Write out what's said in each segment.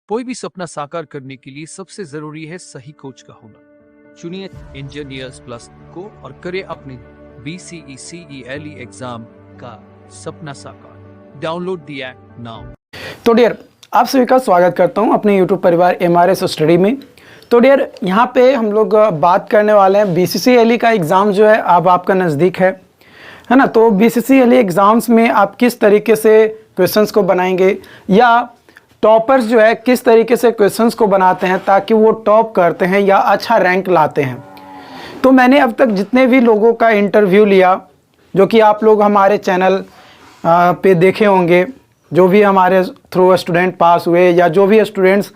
कोई भी सपना साकार करने के लिए सबसे जरूरी है सही कोच का होना। चुनिए इंजीनियर्स प्लस को और करें अपने BCE CELE एग्जाम का सपना साकार। Download the app now. तो डियर, आप सभी का स्वागत करता हूं अपने YouTube परिवार MRS स्टडी में। तो डियर, यहां पे हम लोग बात करने वाले हैं BCCLE का एग्ज़ाम जो है अब आपका नज़दीक है ना। तो BCCLE एग्ज़ाम्स में आप किस तरीके से क्वेश्चंस को बनाएंगे या टॉपर्स जो है किस तरीके से क्वेश्चंस को बनाते हैं ताकि वो टॉप करते हैं या अच्छा रैंक लाते हैं। तो मैंने अब तक जितने भी लोगों का इंटरव्यू लिया, जो कि आप लोग हमारे चैनल पे देखे होंगे, जो भी हमारे थ्रू स्टूडेंट पास हुए या जो भी स्टूडेंट्स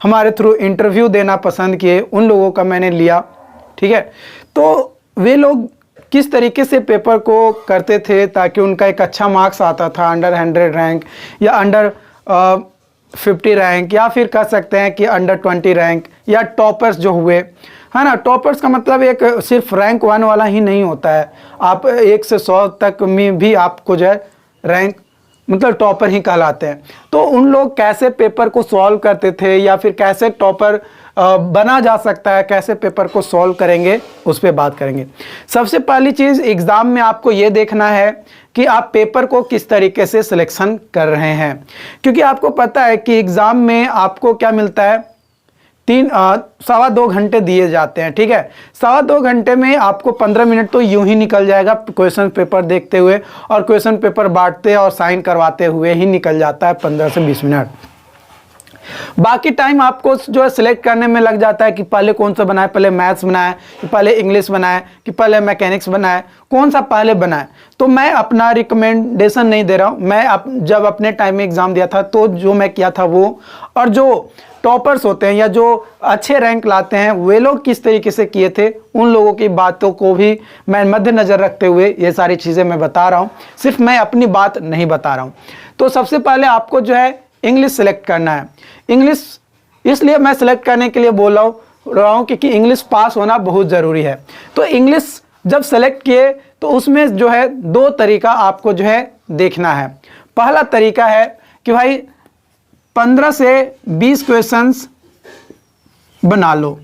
हमारे थ्रू इंटरव्यू देना पसंद किए, उन लोगों का मैंने लिया। ठीक है, तो वे लोग किस तरीके से पेपर को करते थे ताकि उनका एक अच्छा मार्क्स आता था, अंडर 100 रैंक या अंडर 50 रैंक, या फिर कह सकते हैं कि अंडर 20 रैंक, या टॉपर्स जो हुए, है ना। टॉपर्स का मतलब एक सिर्फ रैंक 1 वाला ही नहीं होता है, आप 1 से 100 तक में भी आपको जो है रैंक मतलब टॉपर ही कहलाते हैं। तो उन लोग कैसे पेपर को सॉल्व करते थे या फिर कैसे टॉपर बना जा सकता है, कैसे पेपर को सॉल्व करेंगे, उस पर बात करेंगे। सबसे पहली चीज़, एग्ज़ाम में आपको ये देखना है कि आप पेपर को किस तरीके से सिलेक्शन कर रहे हैं, क्योंकि आपको पता है कि एग्ज़ाम में आपको क्या मिलता है, 2.25 घंटे दिए जाते हैं। ठीक है, 2.25 घंटे में आपको 15 मिनट तो यूं ही निकल जाएगा क्वेश्चन पेपर देखते हुए, और क्वेश्चन पेपर बांटते और साइन करवाते हुए ही निकल जाता है 15 से 20 मिनट। बाकी टाइम आपको जो है सिलेक्ट करने में लग जाता है कि पहले कौन सा बनाए, पहले मैथ्स बनाए कि पहले इंग्लिश बनाए कि पहले मैकेनिक्स बनाए, कौन सा पहले बनाए। तो मैं अपना रिकमेंडेशन नहीं दे रहा हूँ, मैं जब अपने टाइम में एग्ज़ाम दिया था तो जो मैं किया था वो, और जो टॉपर्स होते हैं या जो अच्छे रैंक लाते हैं वे लोग किस तरीके से किए थे, उन लोगों की बातों को भी मैं मद्देनज़र रखते हुए ये सारी चीज़ें मैं बता रहा हूँ, सिर्फ मैं अपनी बात नहीं बता रहा हूँ। तो सबसे पहले आपको जो है इंग्लिश सेलेक्ट करना है। इंग्लिश इसलिए मैं सेलेक्ट करने के लिए बोल रहा हूँ क्योंकि इंग्लिश पास होना बहुत ज़रूरी है। तो इंग्लिश जब सेलेक्ट किए तो उसमें जो है 2 तरीका आपको जो है देखना है। पहला तरीका है कि भाई 15 से 20 क्वेश्चंस बना लो।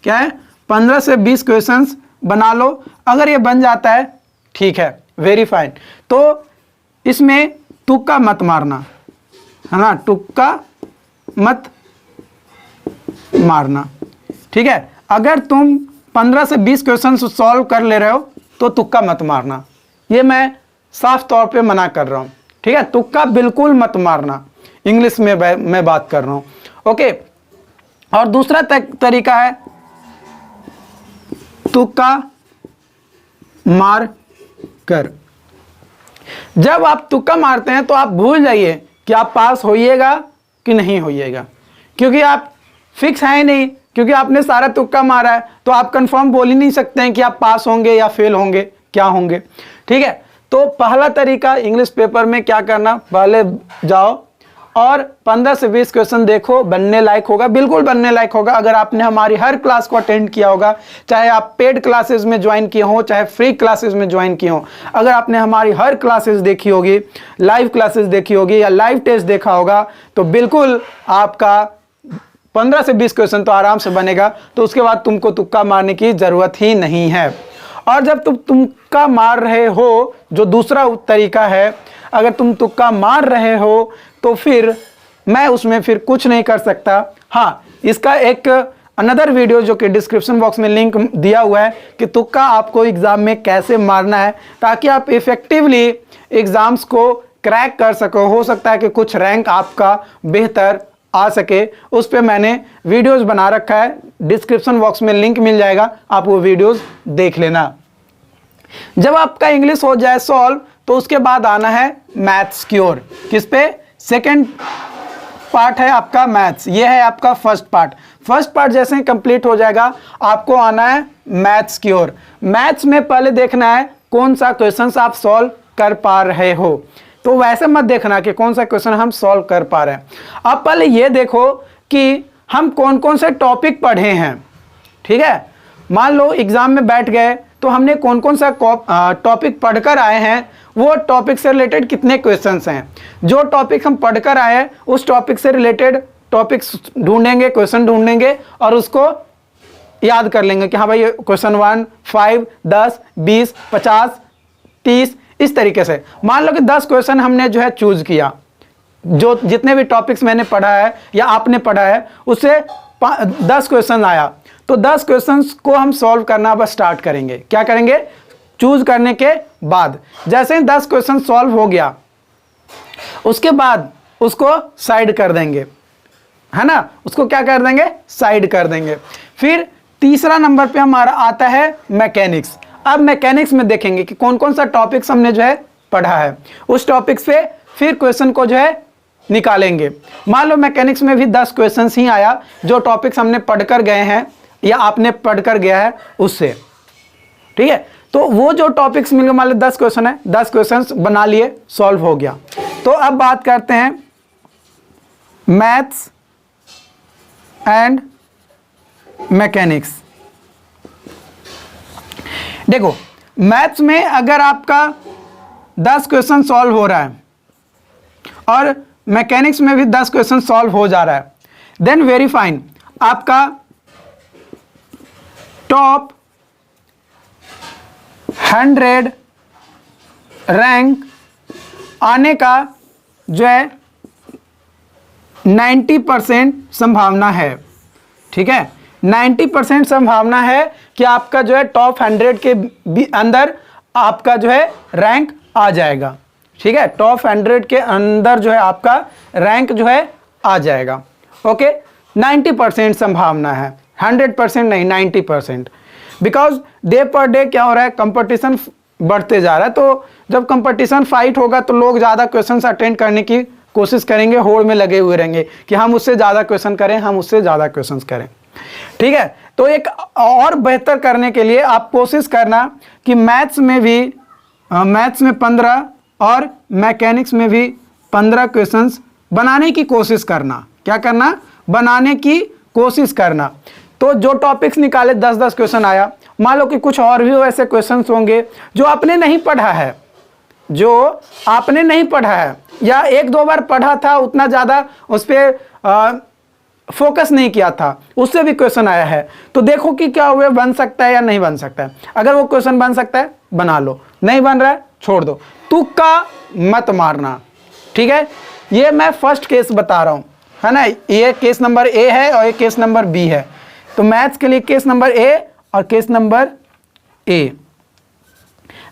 क्या है, 15 से 20 क्वेश्चंस बना लो। अगर ये बन जाता है ठीक है, वेरी फाइन। तो इसमें तुक्का मत मारना, है ना, तुक्का मत मारना। ठीक है, अगर तुम 15 से 20 क्वेश्चन सॉल्व कर ले रहे हो तो तुक्का मत मारना, ये मैं साफ तौर पे मना कर रहा हूँ। ठीक है, तुक्का बिल्कुल मत मारना, इंग्लिश में मैं बात कर रहा हूँ। ओके, और दूसरा तरीका है तुक्का मार कर। जब आप तुक्का मारते हैं तो आप भूल जाइए कि आप पास होइएगा कि नहीं होइएगा, क्योंकि आप फिक्स है नहीं, क्योंकि आपने सारा तुक्का मारा है तो आप कंफर्म बोल ही नहीं सकते हैं कि आप पास होंगे या फेल होंगे, क्या होंगे। ठीक है, तो पहला तरीका इंग्लिश पेपर में क्या करना, पहले जाओ और 15 से 20 क्वेश्चन देखो, बनने लायक होगा, बिल्कुल बनने लायक होगा अगर आपने हमारी हर क्लास को अटेंड किया होगा, चाहे आप पेड क्लासेस में ज्वाइन किए हो चाहे फ्री क्लासेस में ज्वाइन किए हो। अगर आपने हमारी हर क्लासेस देखी होगी, लाइव क्लासेस देखी होगी या लाइव टेस्ट देखा होगा, तो बिल्कुल आपका 15 से 20 क्वेश्चन तो आराम से बनेगा। तो उसके बाद तुमको तुक्का मारने की ज़रूरत ही नहीं है। और जब तुम तुक्का मार रहे हो, जो दूसरा तरीका है, अगर तुम तुक्का मार रहे हो तो फिर मैं उसमें फिर कुछ नहीं कर सकता। हाँ, इसका एक अनदर वीडियो जो कि डिस्क्रिप्शन बॉक्स में लिंक दिया हुआ है कि तुक्का आपको एग्ज़ाम में कैसे मारना है ताकि आप इफ़ेक्टिवली एग्ज़ाम्स को क्रैक कर सको। हो सकता है कि कुछ रैंक आपका बेहतर आ सके, उस पर मैंने वीडियोस बना रखा है, डिस्क्रिप्शन बॉक्स में लिंक मिल जाएगा, आप वो वीडियोस देख लेना। जब आपका इंग्लिश हो जाए सॉल्व तो उसके बाद आना है मैथ्स की ओर। किस पे, सेकंड पार्ट है आपका मैथ्स, ये है आपका फर्स्ट पार्ट। फर्स्ट पार्ट जैसे ही कंप्लीट हो जाएगा आपको आना है मैथ्स की ओर। मैथ्स में पहले देखना है कौन सा क्वेश्चन आप सॉल्व कर पा रहे हो। तो वैसे मत देखना कि कौन सा क्वेश्चन हम सॉल्व कर पा रहे हैं, आप पहले ये देखो कि हम कौन कौन से टॉपिक पढ़े हैं। ठीक है, मान लो एग्जाम में बैठ गए तो हमने कौन कौन सा टॉपिक पढ़कर आए हैं, वो टॉपिक से रिलेटेड कितने क्वेश्चंस हैं, जो टॉपिक हम पढ़कर आए हैं उस टॉपिक से रिलेटेड टॉपिक्स ढूंढेंगे, क्वेश्चन ढूंढेंगे और उसको याद कर लेंगे कि हाँ भाई क्वेश्चन 1, 5, 10, 20, 50, 30 इस तरीके से। मान लो कि 10 क्वेश्चन हमने जो है चूज किया, जो जितने भी टॉपिक्स मैंने पढ़ा है या आपने पढ़ा है उससे 10 क्वेश्चन आया, तो 10 क्वेश्चंस को हम सॉल्व करना अब स्टार्ट करेंगे। क्या करेंगे? चूज करने के बाद जैसे ही 10 क्वेश्चन सॉल्व हो गया उसके बाद उसको साइड कर देंगे, है ना, उसको क्या कर देंगे? साइड कर देंगे। फिर तीसरा नंबर पे हमारा आता है मैकेनिक्स। अब मैकेनिक्स में देखेंगे कि कौन कौन सा टॉपिक्स हमने जो है पढ़ा है, उस टॉपिक्स पे फिर क्वेश्चन को जो है निकालेंगे। मान लो मैकेनिक्स में भी 10 क्वेश्चंस ही आया, जो टॉपिक्स हमने पढ़कर गए हैं या आपने पढ़कर गया है उससे, ठीक है। तो वो जो टॉपिक्स मिल गए, मान लो 10 क्वेश्चन है, 10 क्वेश्चंस बना लिए, सॉल्व हो गया। तो अब बात करते हैं मैथ्स एंड मैकेनिक्स। देखो मैथ्स में अगर आपका 10 क्वेश्चन सॉल्व हो रहा है और मैकेनिक्स में भी 10 क्वेश्चन सॉल्व हो जा रहा है, देन वेरी फाइन, आपका टॉप 100 रैंक आने का जो है 90% संभावना है, ठीक है। 90% संभावना है कि आपका जो है टॉप 100 के अंदर आपका जो है रैंक आ जाएगा, ठीक है। टॉप 100 के अंदर जो है आपका रैंक जो है आ जाएगा, ओके। 90% संभावना है, 100% नहीं, 90%। बिकॉज डे पर डे क्या हो रहा है, कंपटीशन बढ़ते जा रहा है। तो जब कंपटीशन फाइट होगा तो लोग ज़्यादा क्वेश्चंस अटेंड करने की कोशिश करेंगे, होड़ में लगे हुए रहेंगे कि हम उससे ज़्यादा क्वेश्चन करें, हम उससे ज़्यादा क्वेश्चंस करें, ठीक है। तो एक और बेहतर करने के लिए आप कोशिश करना कि मैथ्स में 15 और मैकेनिक्स में भी 15 क्वेश्चंस बनाने की कोशिश करना। क्या करना? बनाने की कोशिश करना। तो जो टॉपिक्स निकाले 10-10 क्वेश्चन आया, मान लो कि कुछ और भी ऐसे क्वेश्चंस होंगे जो आपने नहीं पढ़ा है, या 1-2 बार पढ़ा था, उतना ज़्यादा उस पर फोकस नहीं किया था, उससे भी क्वेश्चन आया है। तो देखो कि क्या हुए, बन सकता है या नहीं बन सकता है। अगर वो क्वेश्चन बन सकता है बना लो, नहीं बन रहा है छोड़ दो, तुक्का मत मारना, ठीक है। ये मैं फर्स्ट केस बता रहा हूँ, है ना। ये केस नंबर ए है और ये केस नंबर बी है। तो मैथ्स के लिए केस नंबर ए और केस नंबर ए,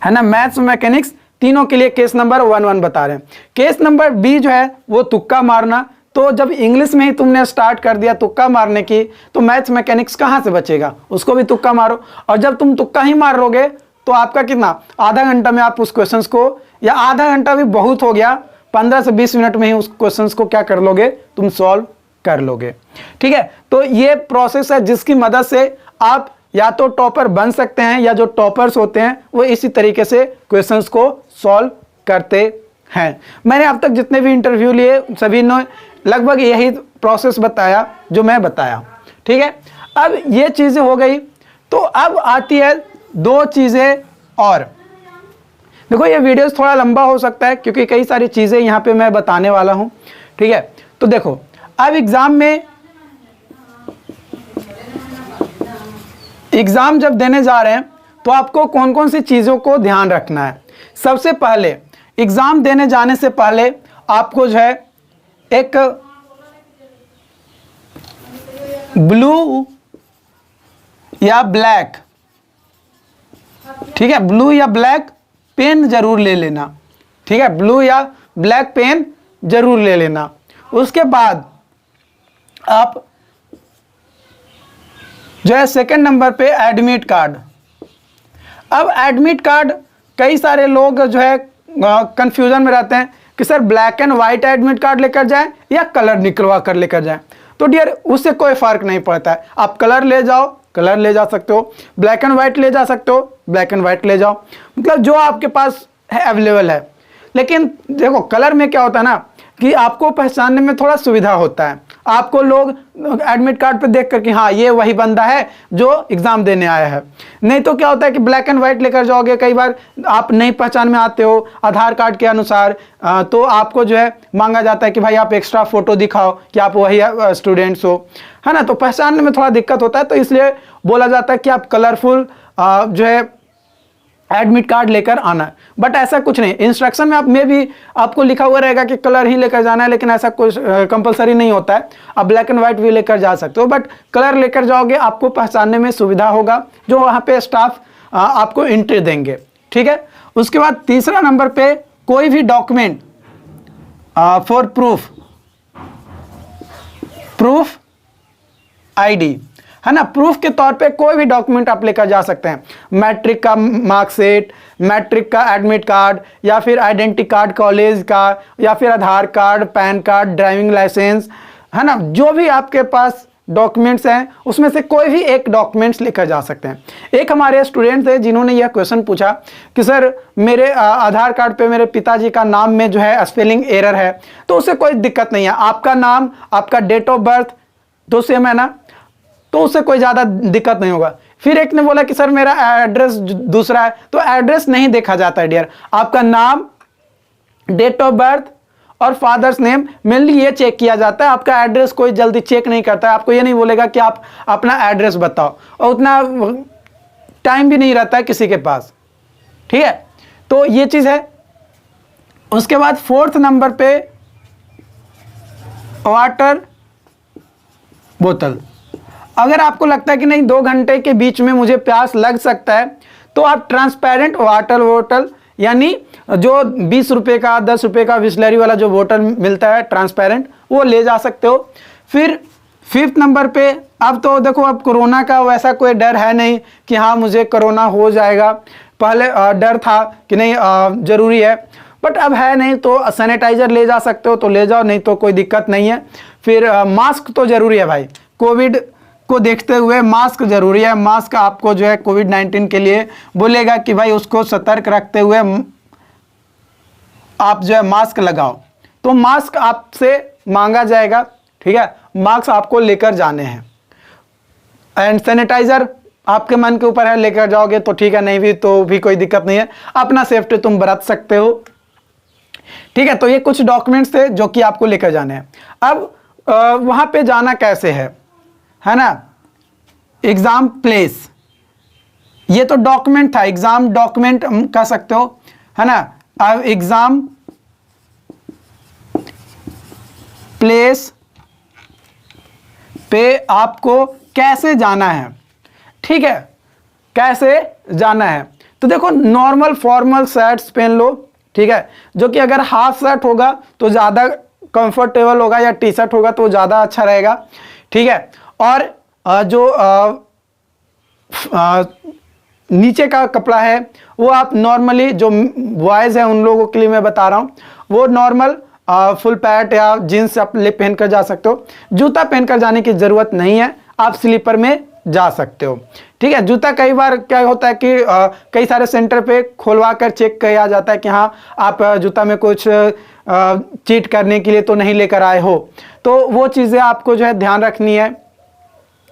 है ना। मैथ्स और मैकेनिक्स तीनों के लिए केस नंबर 1-1 बता रहे हैं। केस नंबर बी जो है वो तुक्का मारना। तो जब इंग्लिश में ही तुमने स्टार्ट कर दिया तुक्का मारने की, तो मैथ्स मैकेनिक्स कहाँ से बचेगा? उसको भी तुक्का मारो। और जब तुम तुक्का ही मार लोगे तो आपका कितना, आधा घंटा में आप उस क्वेश्चंस को, या आधा घंटा भी बहुत हो गया, 15 से 20 मिनट में ही उस क्वेश्चंस को क्या कर लोगे, तुम सॉल्व कर लोगे, ठीक है। तो ये प्रोसेस है जिसकी मदद से आप या तो टॉपर बन सकते हैं, या जो टॉपर्स होते हैं वो इसी तरीके से क्वेश्चंस को सॉल्व करते हैं। मैंने अब तक जितने भी इंटरव्यू लिए सभी ने लगभग यही प्रोसेस बताया जो मैं बताया, ठीक है। अब ये चीज़ें हो गई, तो अब आती है 2 चीज़ें और। देखो ये वीडियो थोड़ा लंबा हो सकता है क्योंकि कई सारी चीज़ें यहाँ पे मैं बताने वाला हूँ, ठीक है। तो देखो अब एग्ज़ाम जब देने जा रहे हैं तो आपको कौन कौन सी चीज़ों को ध्यान रखना है। सबसे पहले एग्ज़ाम देने जाने से पहले आपको जो है एक ब्लू या ब्लैक, ठीक है, ब्लू या ब्लैक पेन जरूर ले लेना, ठीक है। ब्लू या ब्लैक पेन जरूर ले लेना। उसके बाद आप जो है सेकंड नंबर पे एडमिट कार्ड। अब एडमिट कार्ड कई सारे लोग जो है कंफ्यूजन में रहते हैं कि sir black and white admit card लेकर जाएं या कलर निकलवा कर लेकर जाएं। तो डियर उससे कोई फ़र्क नहीं पड़ता है, आप कलर ले जाओ, कलर ले जा सकते हो, ब्लैक एंड वाइट ले जा सकते हो, ब्लैक एंड वाइट ले जाओ, मतलब जो आपके पास है अवेलेबल है। लेकिन देखो कलर में क्या होता है ना कि आपको पहचानने में थोड़ा सुविधा होता है। आपको लोग एडमिट कार्ड पे देख कर कि हाँ ये वही बंदा है जो एग्जाम देने आया है। नहीं तो क्या होता है कि ब्लैक एंड व्हाइट लेकर जाओगे, कई बार आप नहीं पहचान में आते हो आधार कार्ड के अनुसार, तो आपको जो है मांगा जाता है कि भाई आप एक्स्ट्रा फोटो दिखाओ कि आप वही स्टूडेंट्स हो, है ना। तो पहचानने में थोड़ा दिक्कत होता है, तो इसलिए बोला जाता है कि आप कलरफुल जो है एडमिट कार्ड लेकर आना। बट ऐसा कुछ नहीं, इंस्ट्रक्शन में भी आपको लिखा हुआ रहेगा कि कलर ही लेकर जाना है, लेकिन ऐसा कुछ कंपलसरी नहीं होता है। आप ब्लैक एंड व्हाइट भी लेकर जा सकते हो, बट कलर लेकर जाओगे आपको पहचानने में सुविधा होगा, जो वहाँ पे स्टाफ आपको एंट्री देंगे, ठीक है। उसके बाद तीसरा नंबर पे कोई भी डॉक्यूमेंट फॉर प्रूफ आईडी, है ना, प्रूफ के तौर पे कोई भी डॉक्यूमेंट आप लेकर जा सकते हैं। मैट्रिक का मार्कशीट, मैट्रिक का एडमिट कार्ड, या फिर आइडेंटिटी कार्ड कॉलेज का, या फिर Aadhaar card, PAN card, driving licence, है ना, जो भी आपके पास डॉक्यूमेंट्स हैं उसमें से कोई भी एक डॉक्यूमेंट्स लेकर जा सकते हैं। एक हमारे स्टूडेंट थे जिन्होंने यह क्वेश्चन पूछा कि सर मेरे आधार कार्ड पे मेरे पिताजी का नाम में जो है स्पेलिंग एरर है, तो उससे कोई दिक्कत नहीं है, आपका नाम, आपका डेट ऑफ बर्थ तो सेम है ना, तो उससे कोई ज़्यादा दिक्कत नहीं होगा। फिर एक ने बोला कि सर मेरा एड्रेस दूसरा है, तो एड्रेस नहीं देखा जाता है डियर, आपका नाम, डेट ऑफ बर्थ और फादर्स नेम मेनली ये चेक किया जाता है। आपका एड्रेस कोई जल्दी चेक नहीं करता है, आपको ये नहीं बोलेगा कि आप अपना एड्रेस बताओ, और उतना टाइम भी नहीं रहता है किसी के पास, ठीक है। तो ये चीज़ है। उसके बाद फोर्थ नंबर पे वाटर बोतल। अगर आपको लगता है कि नहीं 2 घंटे के बीच में मुझे प्यास लग सकता है, तो आप ट्रांसपेरेंट वाटर बोतल, यानी जो 20 रुपये का 10 रुपये का बिसलरी वाला जो बोतल मिलता है ट्रांसपेरेंट, वो ले जा सकते हो। फिर फिफ्थ नंबर पे, अब तो देखो अब कोरोना का वैसा कोई डर है नहीं कि हाँ मुझे कोरोना हो जाएगा, पहले डर था कि नहीं ज़रूरी है, बट अब है नहीं, तो सैनिटाइज़र ले जा सकते हो तो ले जाओ, नहीं तो कोई दिक्कत नहीं है। फिर मास्क तो ज़रूरी है भाई, कोविड को देखते हुए मास्क जरूरी है। मास्क आपको जो है कोविड-19 के लिए बोलेगा कि भाई उसको सतर्क रखते हुए आप जो है मास्क लगाओ, तो मास्क आपसे मांगा जाएगा, ठीक है, मास्क आपको लेकर जाने हैं। एंड सैनिटाइजर आपके मन के ऊपर है, लेकर जाओगे तो ठीक है, नहीं भी तो भी कोई दिक्कत नहीं है, अपना सेफ्टी तुम बरत सकते हो, ठीक है। तो ये कुछ डॉक्यूमेंट्स थे जो कि आपको लेकर जाने हैं। अब वहां पे जाना कैसे है ना, एग्जाम प्लेस, ये तो डॉक्यूमेंट था, एग्जाम डॉक्यूमेंट कह सकते हो, है ना। अब एग्जाम प्लेस पे आपको कैसे जाना है, ठीक है, कैसे जाना है। तो देखो नॉर्मल फॉर्मल शर्ट्स पहन लो, ठीक है, जो कि अगर हाफ शर्ट होगा तो ज़्यादा कंफर्टेबल होगा, या टी शर्ट होगा तो ज़्यादा अच्छा रहेगा, ठीक है। और जो नीचे का कपड़ा है वो आप नॉर्मली, जो बॉयज़ हैं उन लोगों के लिए मैं बता रहा हूँ, वो नॉर्मल फुल पैंट या जीन्स आप पहन कर जा सकते हो। जूता पहन कर जाने की ज़रूरत नहीं है, आप स्लीपर में जा सकते हो, ठीक है। जूता कई बार क्या होता है कि कई सारे सेंटर पे खोलवा कर चेक किया जाता है कि हाँ आप जूता में कुछ चीट करने के लिए तो नहीं लेकर आए हो, तो वो चीज़ें आपको जो है ध्यान रखनी है,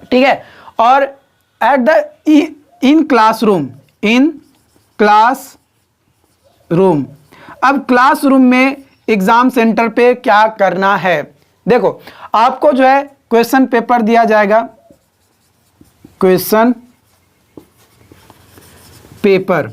ठीक है। और एट द इन क्लासरूम, अब क्लासरूम में एग्जाम सेंटर पे क्या करना है। देखो आपको जो है क्वेश्चन पेपर दिया जाएगा, क्वेश्चन पेपर,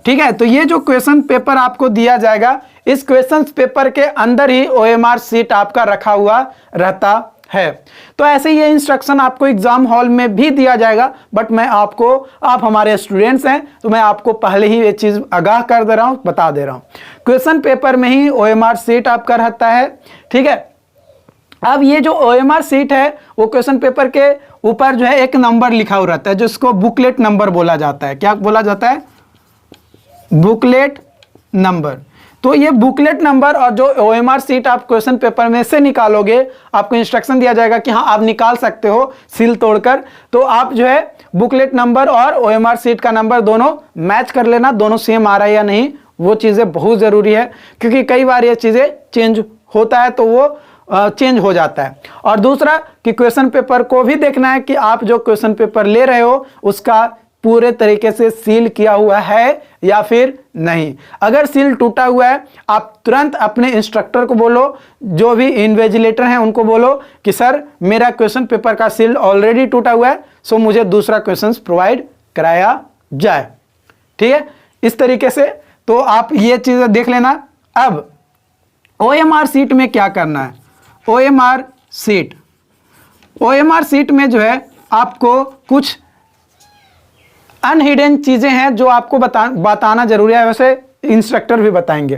ठीक है। तो ये जो क्वेश्चन पेपर आपको दिया जाएगा, इस क्वेश्चन पेपर के अंदर ही OMR शीट आपका रखा हुआ रहता है। तो ऐसे ये इंस्ट्रक्शन आपको एग्जाम हॉल में भी दिया जाएगा, बट मैं आपको, आप हमारे स्टूडेंट्स हैं तो मैं आपको पहले ही ये चीज़ आगाह कर दे रहा हूँ, बता दे रहा हूँ। क्वेश्चन पेपर में ही OMR शीट आपका रहता है, ठीक है। अब ये जो OMR शीट है वो क्वेश्चन पेपर के ऊपर जो है एक नंबर लिखा हुआ रहता है, जिसको बुकलेट नंबर बोला जाता है। क्या बोला जाता है? Booklet number. तो ये बुकलेट नंबर और जो OMR शीट आप क्वेश्चन पेपर में से निकालोगे, आपको इंस्ट्रक्शन दिया जाएगा कि हाँ आप निकाल सकते हो सील तोड़कर, तो आप जो है बुकलेट नंबर और OMR शीट का नंबर दोनों मैच कर लेना, दोनों सेम आ रहा है या नहीं, वो चीज़ें बहुत ज़रूरी है, क्योंकि कई बार ये चीज़ें चेंज होता है तो वो चेंज हो जाता है। और दूसरा कि क्वेश्चन पेपर को भी देखना है कि आप जो क्वेश्चन पेपर ले रहे हो उसका पूरे तरीके से सील किया हुआ है या फिर नहीं। अगर सील टूटा हुआ है, आप तुरंत अपने इंस्ट्रक्टर को बोलो, जो भी इन्विजिलेटर हैं उनको बोलो कि सर मेरा क्वेश्चन पेपर का सील ऑलरेडी टूटा हुआ है, सो मुझे दूसरा क्वेश्चन प्रोवाइड कराया जाए। ठीक है, इस तरीके से तो आप ये चीजें देख लेना। अब OMR सीट में क्या करना है, OMR सीट में जो है आपको कुछ अनहिडन चीजें हैं जो आपको बताना जरूरी है, वैसे इंस्ट्रक्टर भी बताएंगे।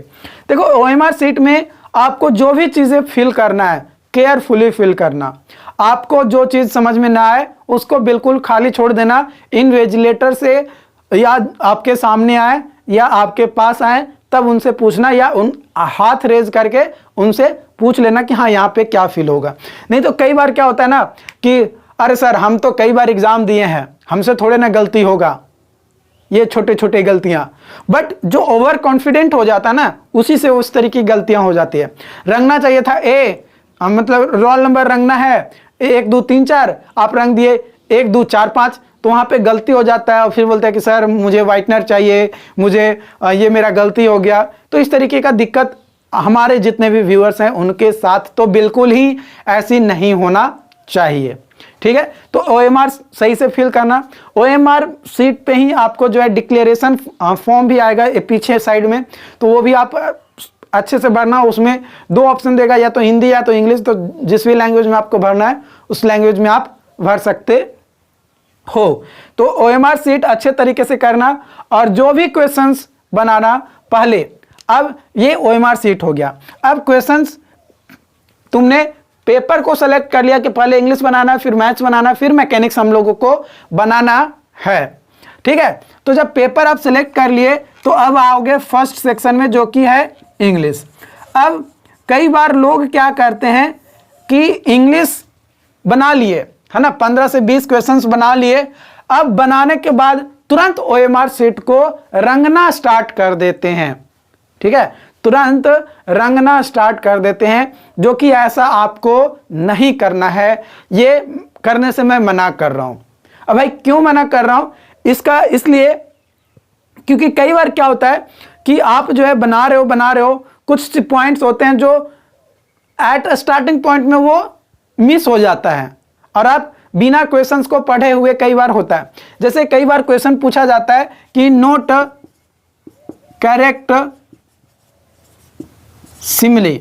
देखो OMR सीट में आपको जो भी चीजें फिल करना है केयरफुली फिल करना। आपको जो चीज समझ में ना आए उसको बिल्कुल खाली छोड़ देना। इन्विजिलेटर से या आपके सामने आए या आपके पास आए तब उनसे पूछना, या उन हाथ रेज करके उनसे पूछ लेना कि हाँ यहाँ पे क्या फिल होगा। नहीं तो कई बार क्या होता है ना कि अरे सर हम तो कई बार एग्जाम दिए हैं, हमसे थोड़े ना गलती होगा, ये छोटे छोटे गलतियां। बट जो ओवर कॉन्फिडेंट हो जाता है ना, उसी से उस तरीके की गलतियां हो जाती है। रंगना चाहिए था मतलब रोल नंबर रंगना है 1 2 3 4, आप रंग दिए 1 2 4 5, तो वहाँ पे गलती हो जाता है और फिर बोलते हैं कि सर मुझे वाइटनर चाहिए, मुझे ये मेरा गलती हो गया। तो इस तरीके का दिक्कत हमारे जितने भी व्यूअर्स हैं उनके साथ तो बिल्कुल ही ऐसी नहीं होना चाहिए। ठीक है, तो OMR सही से फिल करना। OMR सीट पे ही आपको जो है डिक्लेरेशन फॉर्म भी आएगा पीछे साइड में, तो वो भी आप अच्छे से भरना। उसमें 2 ऑप्शन देगा, या तो हिंदी या तो इंग्लिश, तो जिस भी लैंग्वेज में आपको भरना है उस लैंग्वेज में आप भर सकते हो। तो OMR सीट अच्छे तरीके से करना और जो भी क्वेश्चंस बनाना पहले। अब ये OMR सीट हो गया। अब क्वेश्चंस तुमने पेपर को सेलेक्ट कर लिया कि पहले इंग्लिश बनाना, फिर मैथ्स बनाना, फिर मैकेनिक्स हम लोगों को बनाना है। ठीक है, तो जब पेपर आप सेलेक्ट कर लिए तो अब आओगे फर्स्ट सेक्शन में जो कि है इंग्लिश। अब कई बार लोग क्या करते हैं कि इंग्लिश बना लिए, है ना, 15 से 20 क्वेश्चंस बना लिए। अब बनाने के बाद तुरंत OMR सीट को रंगना स्टार्ट कर देते हैं। ठीक है, तुरंत रंगना स्टार्ट कर देते हैं, जो कि ऐसा आपको नहीं करना है। ये करने से मैं मना कर रहा हूं। अब भाई क्यों मना कर रहा हूं, इसका इसलिए क्योंकि कई बार क्या होता है कि आप जो है बना रहे हो कुछ पॉइंट्स होते हैं जो एट स्टार्टिंग पॉइंट में वो मिस हो जाता है और आप बिना क्वेश्चंस को पढ़े हुए कई बार होता है। जैसे कई बार क्वेश्चन पूछा जाता है कि नोट करेक्ट सिमिली।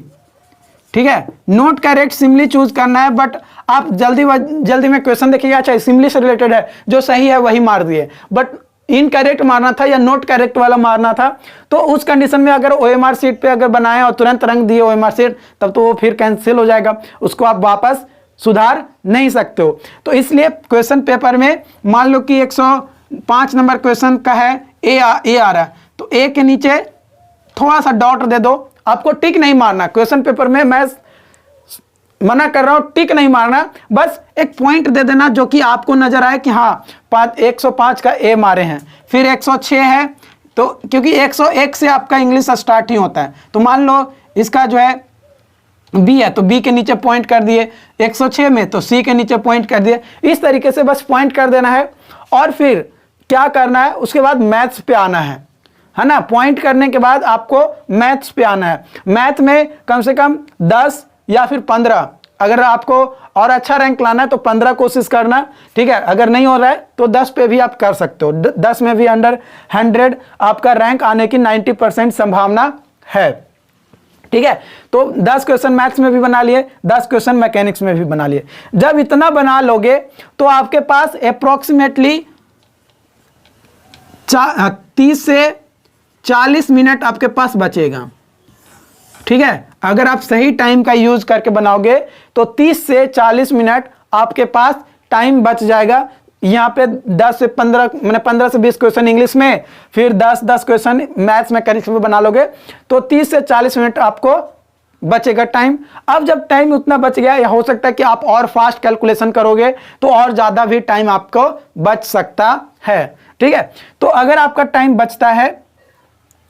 ठीक है, नोट करेक्ट सिमिली चूज करना है, बट आप जल्दी में क्वेश्चन देखिएगा, अच्छा सिमिली से रिलेटेड है, जो सही है वही मार दिए, बट इनकरेक्ट मारना था या नोट करेक्ट वाला मारना था। तो उस कंडीशन में अगर OMR सीट पे अगर बनाए और तुरंत रंग दिए OMR सीट, तब तो वो फिर कैंसिल हो जाएगा, उसको आप वापस सुधार नहीं सकते हो। तो इसलिए क्वेश्चन पेपर में मान लो कि 105 नंबर क्वेश्चन का है ए आ रहा है, तो ए के नीचे थोड़ा सा डॉट दे दो। आपको टिक नहीं मारना क्वेश्चन पेपर में, मैं मना कर रहा हूं, टिक नहीं मारना, बस एक पॉइंट दे देना जो कि आपको नजर आए कि हाँ 105 का ए मारे हैं। फिर 106 है, तो क्योंकि 101 से आपका इंग्लिश स्टार्ट ही होता है, तो मान लो इसका जो है बी है तो बी के नीचे पॉइंट कर दिए, 106 में तो सी के नीचे पॉइंट कर दिए। इस तरीके से बस पॉइंट कर देना है और फिर क्या करना है, उसके बाद मैथ्स पे आना है ना। पॉइंट करने के बाद आपको मैथ्स पे आना है। मैथ में कम से कम 10 या फिर 15, अगर आपको और अच्छा रैंक लाना है तो 15 कोशिश करना। ठीक है, अगर नहीं हो रहा है तो 10 पे भी आप कर सकते हो। 10 में भी अंडर 100 आपका रैंक आने की 90% संभावना है। ठीक है, तो 10 क्वेश्चन मैथ्स में भी बना लिए, 10 क्वेश्चन मैकेनिक्स में भी बना लिए। जब इतना बना लोगे तो आपके पास अप्रोक्सीमेटली 30 से 40 मिनट आपके पास बचेगा। ठीक है, अगर आप सही टाइम का यूज करके बनाओगे तो 30 से 40 मिनट आपके पास टाइम बच जाएगा। यहाँ पे 10 से 15 मैंने 15 से 20 क्वेश्चन इंग्लिश में, फिर 10 क्वेश्चन मैथ्स मैकेनिक्स में बना लोगे तो 30 से 40 मिनट आपको बचेगा टाइम। अब जब टाइम उतना बच गया, या हो सकता है कि आप और फास्ट कैलकुलेशन करोगे तो और ज़्यादा भी टाइम आपको बच सकता है। ठीक है, तो अगर आपका टाइम बचता है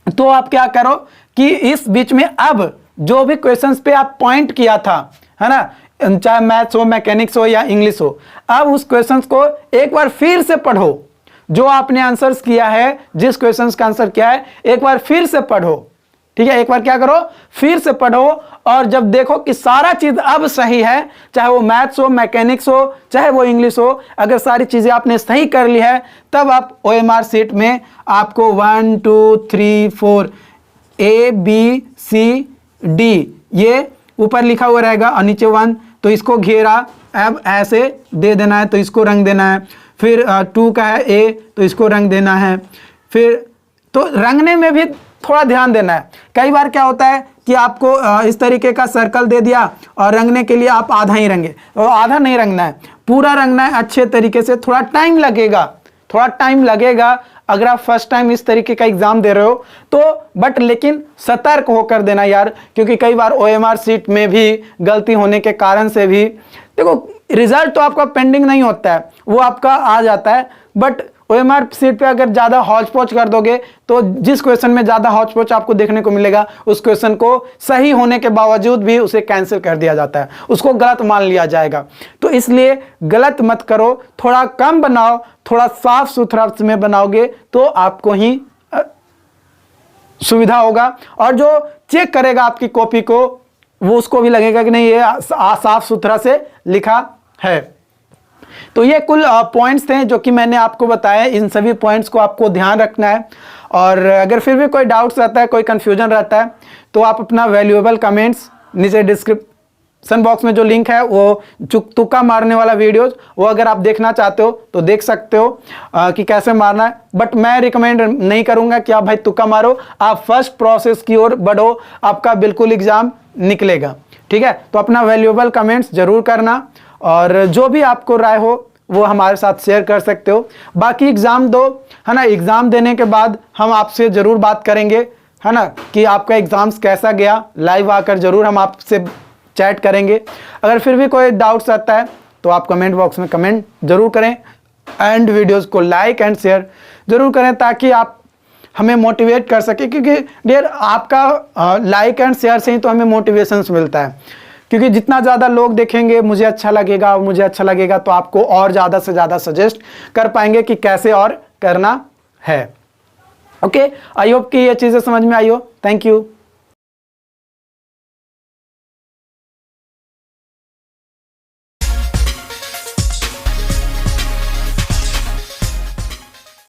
तो आप क्या करो कि इस बीच में अब जो भी क्वेश्चंस पे आप पॉइंट किया था है ना, चाहे मैथ्स हो, मैकेनिक्स हो या इंग्लिश हो। अब उस क्वेश्चन को एक बार फिर से पढ़ो, जो आपने आंसर्स किया है, जिस क्वेश्चन का आंसर किया है, एक बार फिर से पढ़ो, ठीक है। एक बार क्या करो, फिर से पढ़ो, और जब देखो कि सारा चीज अब सही है, चाहे वो मैथ्स हो, मैकेनिक्स हो, चाहे वो इंग्लिश हो, अगर सारी चीजें आपने सही कर ली है, तब आप OMR शीट में आपको 1 2 3 4 ABCD ये ऊपर लिखा हुआ रहेगा और नीचे 1, तो इसको घेरा, अब ऐसे दे देना है, तो इसको रंग देना है। फिर 2 का है A, तो इसको रंग देना है। फिर तो रंगने में भी थोड़ा ध्यान देना है। कई बार क्या होता है कि आपको इस तरीके का सर्कल दे दिया और रंगने के लिए आप आधा ही रंगे, और आधा नहीं रंगना है, पूरा रंगना है अच्छे तरीके से। थोड़ा टाइम लगेगा, थोड़ा टाइम लगेगा अगर आप फर्स्ट टाइम इस तरीके का एग्जाम दे रहे हो तो, बट लेकिन सतर्क होकर देना यार, क्योंकि कई बार OMR शीट में भी गलती होने के कारण से भी, देखो रिजल्ट तो आपका पेंडिंग नहीं होता है, वो आपका आ जाता है, बट OMR शीट पे अगर ज़्यादा हौच पौच कर दोगे तो जिस क्वेश्चन में ज़्यादा हौच पौच आपको देखने को मिलेगा, उस क्वेश्चन को सही होने के बावजूद भी उसे कैंसिल कर दिया जाता है, उसको गलत मान लिया जाएगा। तो इसलिए गलत मत करो, थोड़ा कम बनाओ, थोड़ा साफ सुथरा में बनाओगे तो आपको ही सुविधा होगा, और जो चेक करेगा आपकी कॉपी को वो उसको भी लगेगा कि नहीं ये साफ सुथरा से लिखा है। तो ये कुल पॉइंट्स थे जो कि मैंने आपको बताया। इन सभी पॉइंट्स को आपको ध्यान रखना है, और अगर फिर भी कोई डाउट्स रहता है, कोई कंफ्यूजन रहता है, तो आप अपना वैल्यूएबल कमेंट्स नीचे डिस्क्रिप्शन बॉक्स में जो लिंक है, वो तुक्का मारने वाला वीडियोस, वो अगर आप देखना चाहते हो तो देख सकते हो कि कैसे मारना है। बट मैं रिकमेंड नहीं करूँगा कि आप भाई तुक्का मारो, आप फर्स्ट प्रोसेस की ओर बढ़ो, आपका बिल्कुल एग्जाम निकलेगा, ठीक है। तो अपना वैल्यूएबल कमेंट्स जरूर करना, और जो भी आपको राय हो वो हमारे साथ शेयर कर सकते हो। बाकी एग्ज़ाम दो, है ना, एग्ज़ाम देने के बाद हम आपसे ज़रूर बात करेंगे, है ना, कि आपका एग्ज़ाम्स कैसा गया, लाइव आकर ज़रूर हम आपसे चैट करेंगे। अगर फिर भी कोई डाउट्स आता है तो आप कमेंट बॉक्स में कमेंट ज़रूर करें, एंड वीडियोज़ को लाइक एंड शेयर ज़रूर करें, ताकि आप हमें मोटिवेट कर सके, क्योंकि डियर आपका लाइक एंड शेयर से ही तो हमें मोटिवेशंस मिलता है। क्योंकि जितना ज़्यादा लोग देखेंगे, मुझे अच्छा लगेगा, मुझे अच्छा लगेगा, तो आपको और ज़्यादा से ज़्यादा सजेस्ट कर पाएंगे कि कैसे और करना है। ओके, आई होप कि ये चीज़ें समझ में आई हो। Thank you.